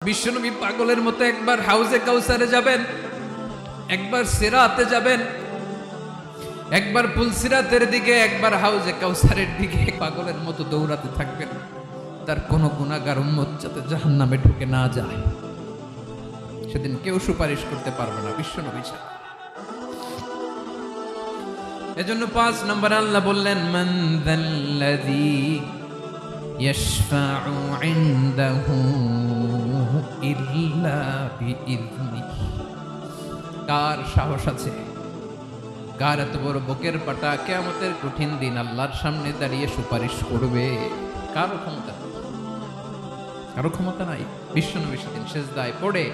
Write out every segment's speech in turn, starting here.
বিশ্বনবী পাগলের মতো একবার হাউজে কাউসারে যাবেন, একবার সিরাতে যাবেন, একবার পুলসিরাতের দিকে, একবার হাউজে কাউসারের দিকে পাগলের মতো দৌড়াতে থাকবেন। তার কোন গুনাহগার উম্মত যাতে জাহান্নামে ঢুকে না যায়, সেদিন কেউ সুপারিশ করতে পারবে না বিশ্বনবী ছাড়া। এজন্য 5 নম্বরে আল্লাহ বললেন, মান যাল্লাযী ইয়াশফাউ ইনদাহু ইল্লা বিইযনিহি। কার সাহস আছে, কার এত বড় বুকের পাটা কিয়ামতের কঠিন দিন আল্লাহর সামনে দাঁড়িয়ে সুপারিশ করবে? কারো ক্ষমতা নেই, কারো ক্ষমতা নাই। বিশ্বনবী সেদিন সেজদায় পড়ে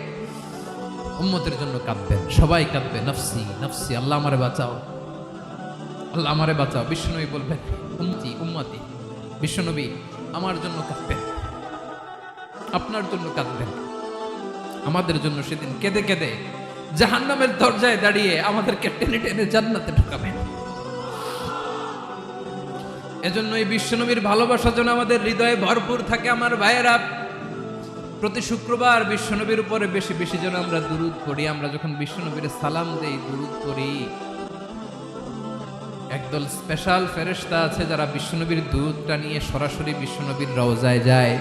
উম্মতের জন্য কাঁদবেন, সবাই কাঁদবে, নফসি নফসি, আল্লাহ আমারে বাঁচাও, আল্লাহ আমারে বাঁচাও। বিশ্বনবী বলবেন, উম্মতি উম্মতি। বিশ্বনবী আমার জন্য কাঁদবেন, আপনার জন্য কাঁদবেন, আমাদের জন্য সেদিন কেঁদে কেঁদে জাহান্নামের দরজায় দাঁড়িয়ে আমাদেরকে টেনে টেনে জান্নাতে ঢুকাবেন। এজন্য এই বিশ্বনবীর ভালোবাসা যেন আমাদের হৃদয়ে ভরপুর থাকে। আমার ভাইয়েরা, প্রতি শুক্রবার বিশ্বনবীর উপরে বেশি বেশি যেন আমরা দুরূদ পড়ি। আমরা যখন বিশ্বনবীর সালাম দেই, দুরূদ পড়ি, একদল স্পেশাল ফেরেশতা আছে যারা বিশ্বনবীর দুরূদটা নিয়ে সরাসরি বিশ্বনবীর রওজায় যায়,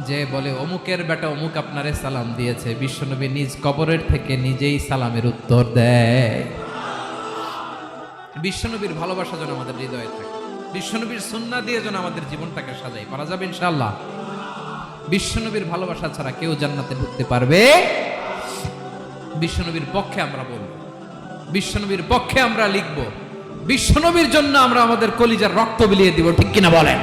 যে বলে অমুকের বেটা অমুক আপনারে সালাম দিয়েছে। বিশ্বনবী নিজ কবরের থেকে নিজেই সালামের উত্তর দেয়। বিশ্বনবীর ভালোবাসা যেন আমাদের হৃদয়ে থাকে, বিশ্বনবীর সুন্নাহ দিয়ে যেন আমাদের জীবনটাকে সাজাই, পারা যাবে ইনশাআল্লাহ। বিশ্বনবীর ভালোবাসা ছাড়া কেউ জান্নাতে ঢুকতে পারবে? বিশ্বনবীর পক্ষে আমরা বলবো, বিশ্বনবীর পক্ষে আমরা লিখবো, বিশ্বনবীর জন্য আমরা আমাদের কলিজার রক্ত বিলিয়ে দিব, ঠিক কিনা বলেন?